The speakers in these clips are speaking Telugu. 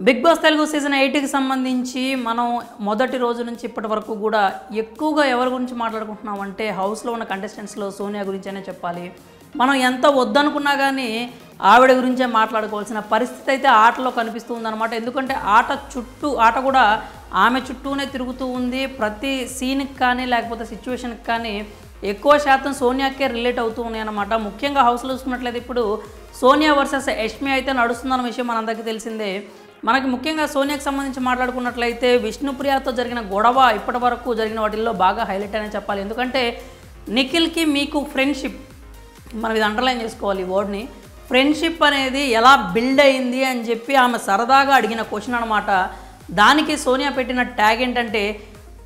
బిగ్ బాస్ తెలుగు సీజన్ 8కి సంబంధించి మనం మొదటి రోజు నుంచి ఇప్పటి వరకు కూడా ఎక్కువగా ఎవరి గురించి మాట్లాడుకుంటున్నామంటే హౌస్లో ఉన్న కంటెస్టెంట్స్లో సోనియా గురించనే చెప్పాలి. మనం ఎంత వద్దనుకున్నా కానీ ఆవిడ గురించే మాట్లాడుకోవాల్సిన పరిస్థితి అయితే ఆటలో కనిపిస్తూ ఉందన్నమాట. ఎందుకంటే ఆట కూడా ఆమె చుట్టూనే తిరుగుతూ ఉంది. ప్రతి సీన్కి కానీ లేకపోతే సిచ్యువేషన్కి కానీ ఎక్కువ శాతం సోనియాకే రిలేట్ అవుతూ ఉన్నాయి అన్నమాట. ముఖ్యంగా హౌస్లో చూసుకున్నట్లయితే ఇప్పుడు సోనియా వర్సెస్ యష్మి అయితే నడుస్తుందన్న విషయం మనందరికీ తెలిసిందే. మనకి ముఖ్యంగా సోనియాకి సంబంధించి మాట్లాడుకున్నట్లయితే విష్ణుప్రియతో జరిగిన గొడవ ఇప్పటి వరకు జరిగిన వాటిల్లో బాగా హైలైట్ అనే చెప్పాలి. ఎందుకంటే నిఖిల్కి మీకు ఫ్రెండ్షిప్, మనం ఇది అండర్లైన్ చేసుకోవాలి ఈ వర్డ్ని, ఫ్రెండ్షిప్ అనేది ఎలా బిల్డ్ అయింది అని చెప్పి ఆమె సరదాగా అడిగిన క్వశ్చన్ అనమాట. దానికి సోనియా పెట్టిన ట్యాగ్ ఏంటంటే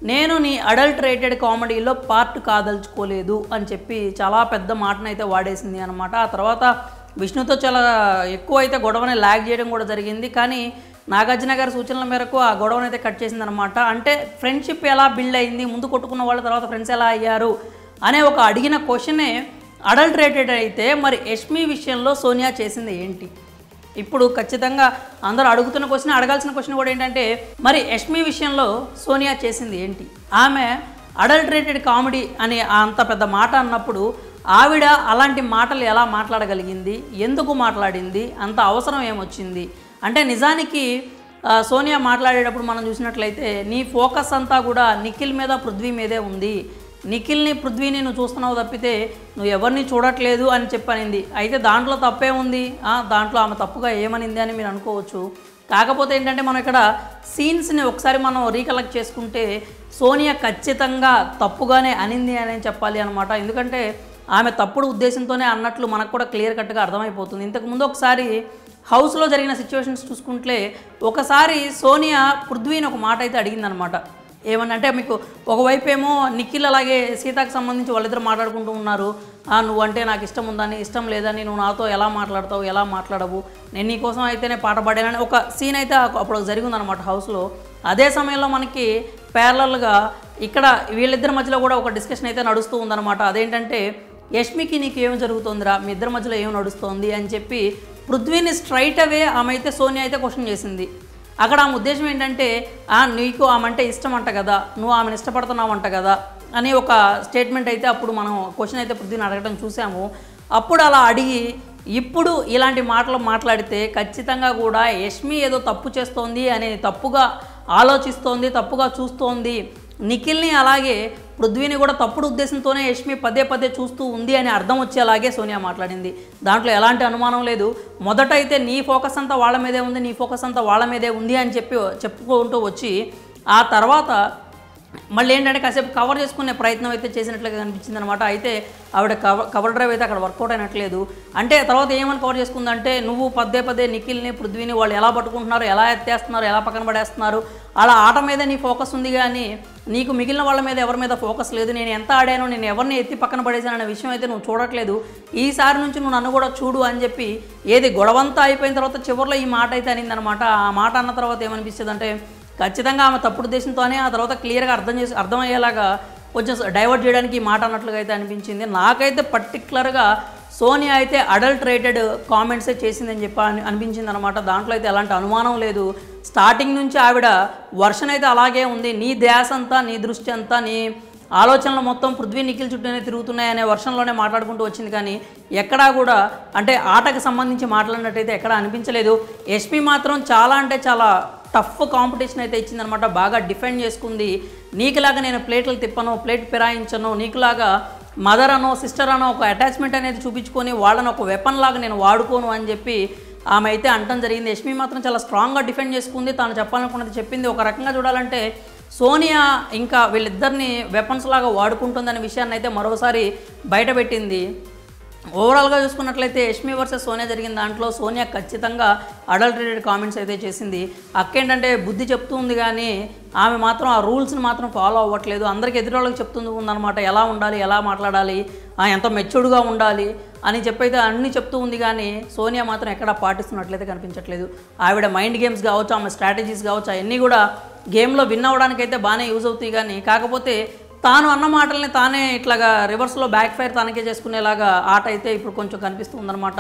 నేను నీ అడల్టరేటెడ్ కామెడీలో పార్ట్ కాదలుచుకోలేదు అని చెప్పి చాలా పెద్ద మాటనైతే వాడేసింది అనమాట. ఆ తర్వాత విష్ణుతో చాలా ఎక్కువ అయితే గొడవని ల్యాగ్ చేయడం కూడా జరిగింది. కానీ నాగార్జున గారి సూచనల మేరకు ఆ గొడవని అయితే కట్ చేసింది అనమాట. అంటే ఫ్రెండ్షిప్ ఎలా బిల్డ్ అయింది, ముందు కొట్టుకున్న వాళ్ళ తర్వాత ఫ్రెండ్స్ ఎలా అయ్యారు అనే ఒక అడిగిన క్వశ్చనే అడల్టరేటెడ్ అయితే మరి యష్మి విషయంలో సోనియా చేసింది ఏంటి? ఇప్పుడు ఖచ్చితంగా అందరూ అడుగుతున్న క్వశ్చన్, అడగాల్సిన క్వశ్చన్ కూడా ఏంటంటే మరి యష్మి విషయంలో సోనియా చేసింది ఏంటి? ఆమె అడల్టరేటెడ్ కామెడీ అని అంత పెద్ద మాట అన్నప్పుడు ఆవిడ అలాంటి మాటలు ఎలా మాట్లాడగలిగింది, ఎందుకు మాట్లాడింది, అంత అవసరం ఏమొచ్చింది అంటే నిజానికి సోనియా మాట్లాడేటప్పుడు మనం చూసినట్లయితే నీ ఫోకస్ అంతా కూడా నిఖిల్ మీద పృథ్వీ మీదే ఉంది, నిఖిల్ని పృథ్వీని నువ్వు చూస్తున్నావు తప్పితే నువ్వు ఎవరిని చూడట్లేదు అని చెప్పనింది. అయితే దాంట్లో తప్పే ఉంది, దాంట్లో ఆమె తప్పుగా ఏమనింది అని మీరు అనుకోవచ్చు. కాకపోతే ఏంటంటే మనం ఇక్కడ సీన్స్ని ఒకసారి మనం రీకలెక్ట్ చేసుకుంటే సోనియా ఖచ్చితంగా తప్పుగానే అనింది అని చెప్పాలి అనమాట. ఎందుకంటే ఆమె తప్పుడు ఉద్దేశంతోనే అన్నట్లు మనకు కూడా క్లియర్ కట్గా అర్థమైపోతుంది. ఇంతకుముందు ఒకసారి హౌస్లో జరిగిన సిచ్యువేషన్స్ చూసుకుంటే ఒకసారి సోనియా పృథ్వీని ఒక మాట అయితే అడిగిందనమాట. ఏమనంటే మీకు ఒకవైపు ఏమో నిఖిల్ అలాగే సీతకు సంబంధించి వాళ్ళిద్దరు మాట్లాడుకుంటూ ఉన్నారు. నువ్వంటే నాకు ఇష్టం ఉందని, ఇష్టం లేదని, నువ్వు నాతో ఎలా మాట్లాడతావు, ఎలా మాట్లాడవు, నేను నీకోసం అయితేనే పాట పాడానని ఒక సీన్ అయితే అప్పుడు జరిగిందనమాట హౌస్లో. అదే సమయంలో మనకి ప్యారలల్గా ఇక్కడ వీళ్ళిద్దరి మధ్యలో కూడా ఒక డిస్కషన్ అయితే నడుస్తూ ఉందన్నమాట. అదేంటంటే యష్మికి నీకు ఏం జరుగుతుందిరా, మీ ఇద్దరి మధ్యలో ఏం నడుస్తుంది అని చెప్పి పృథ్వీని స్ట్రైట్ అవే ఆమె అయితే సోనియా అయితే క్వశ్చన్ చేసింది. అక్కడ ఆమె ఉద్దేశం ఏంటంటే నీకు ఆమె అంటే ఇష్టం అంట కదా, నువ్వు ఆమెను ఇష్టపడుతున్నావు అంట కదా అని ఒక స్టేట్మెంట్ అయితే అప్పుడు మనం క్వశ్చన్ అయితే పృథ్వీని అడగడం చూసాము. అప్పుడు అలా అడిగి ఇప్పుడు ఇలాంటి మాటలు మాట్లాడితే ఖచ్చితంగా కూడా యష్మి ఏదో తప్పు చేస్తోంది అని తప్పుగా ఆలోచిస్తోంది, తప్పుగా చూస్తోంది, నిఖిల్ని అలాగే పృథ్వీని కూడా తప్పుడు ఉద్దేశంతోనే యష్మి పదే పదే చూస్తూ ఉంది అని అర్థం వచ్చేలాగే సోనియా మాట్లాడింది. దాంట్లో ఎలాంటి అనుమానం లేదు. మొదటైతే నీ ఫోకస్ అంతా వాళ్ళ మీదే ఉంది, నీ ఫోకస్ అంతా వాళ్ళ మీదే ఉంది అని చెప్పుకుంటూ వచ్చి ఆ తర్వాత మళ్ళీ ఏంటంటే కాసేపు కవర్ చేసుకునే ప్రయత్నం అయితే చేసినట్లుగా కనిపించింది అనమాట. అయితే ఆవిడ కవర్ డ్రైవ్ అయితే అక్కడ వర్కౌట్ అయినట్లేదు. అంటే తర్వాత ఏమని కవర్ చేసుకుందంటే నువ్వు పదే పదే నిఖిల్ని పృథ్వీని వాళ్ళు ఎలా పట్టుకుంటున్నారు, ఎలా ఎత్తేస్తున్నారు, ఎలా పక్కన పడేస్తున్నారు, అలా ఆట మీద నీ ఫోకస్ ఉంది కానీ నీకు మిగిలిన వాళ్ళ మీద ఎవరి మీద ఫోకస్ లేదు. నేను ఎంత ఆడానో, నేను ఎవరిని ఎత్తి పక్కన పడేసాను అనే విషయం అయితే నువ్వు చూడట్లేదు. ఈసారి నుంచి నువ్వు నన్ను కూడా చూడు అని చెప్పి ఏది గొడవంతా అయిపోయిన తర్వాత చివరిలో ఈ మాట అయితే అనిందనమాట. ఆ మాట అన్న తర్వాత ఏమనిపిస్తుంది అంటే ఖచ్చితంగా ఆమె తప్పుడు ఉద్దేశంతోనే ఆ తర్వాత క్లియర్గా అర్థమయ్యేలాగా కొంచెం డైవర్ట్ చేయడానికి ఈ మాట అన్నట్లుగా అయితే అనిపించింది. నాకైతే పర్టికులర్గా సోనియా అయితే అడల్టరేటెడ్ కామెంట్సే చేసిందని చెప్పి అనిపించింది అనమాట. దాంట్లో అయితే ఎలాంటి అనుమానం లేదు. స్టార్టింగ్ నుంచి ఆవిడ వర్షన్ అయితే అలాగే ఉంది. నీ ధ్యాస అంతా, నీ దృష్టి అంతా, నీ ఆలోచనలు మొత్తం పృథ్వీ నిఖిల్ చుట్టూనే తిరుగుతున్నాయనే వర్షన్లోనే మాట్లాడుకుంటూ వచ్చింది. కానీ ఎక్కడా కూడా అంటే ఆటకు సంబంధించి మాట్లాడినట్టయితే ఎక్కడా అనిపించలేదు. యష్మి మాత్రం చాలా అంటే చాలా టఫ్ కాంపిటీషన్ అయితే ఇచ్చిందనమాట. బాగా డిఫెండ్ చేసుకుంది. నీకులాగా నేను ప్లేట్లు తిప్పను, ప్లేట్ ఫిరాయించను, నీకులాగా మదర్ అనో సిస్టర్ అనో ఒక అటాచ్మెంట్ అనేది చూపించుకొని వాళ్ళని ఒక వెపన్ లాగా నేను వాడుకోను అని చెప్పి ఆమె అయితే అంటం జరిగింది. యష్మి మాత్రం చాలా స్ట్రాంగ్గా డిఫెండ్ చేసుకుంది. తాను చెప్పాలనుకున్నది చెప్పింది. ఒక రకంగా చూడాలంటే సోనియా ఇంకా వీళ్ళిద్దరిని వెపన్స్ లాగా వాడుకుంటుందనే విషయాన్ని అయితే మరోసారి బయటపెట్టింది. ఓవరాల్గా చూసుకున్నట్లయితే యష్మి వర్సెస్ సోనియా జరిగిన దాంట్లో సోనియా ఖచ్చితంగా అడల్టరేటెడ్ కామెంట్స్ అయితే చేసింది. అక్కేంటంటే బుద్ధి చెప్తూ ఉంది కానీ ఆమె మాత్రం ఆ రూల్స్ని మాత్రం ఫాలో అవ్వట్లేదు. అందరికి ఎదురోళ్ళకి చెప్తుంది ఉందన్నమాట, ఎలా ఉండాలి, ఎలా మాట్లాడాలి, ఎంత మెచ్యూర్డ్గా ఉండాలి అని చెప్పైతే అన్నీ చెప్తూ ఉంది. కానీ సోనియా మాత్రం ఎక్కడా పాటిస్తున్నట్లయితే కనిపించట్లేదు. ఆవిడ మైండ్ గేమ్స్ కావచ్చు, ఆమె స్ట్రాటజీస్ కావచ్చు, అవన్నీ కూడా గేమ్లో విన్ అవ్వడానికైతే బాగానే యూజ్ అవుతాయి. కానీ కాకపోతే తాను అన్న మాటల్ని తానే ఇట్లాగా రివర్స్లో బ్యాక్ ఫైర్ తనకే చేసుకునేలాగా ఆట అయితే ఇప్పుడు కొంచెం కనిపిస్తుందన్నమాట.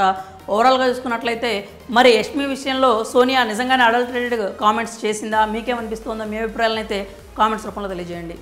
ఓవరాల్గా చూసుకున్నట్లయితే మరి యష్మి విషయంలో సోనియా నిజంగానే అడల్టరేటెడ్ కామెంట్స్ చేసిందా, మీకేమనిపిస్తుందో మీ అభిప్రాయాలను అయితే కామెంట్స్ రూపంలో తెలియజేయండి.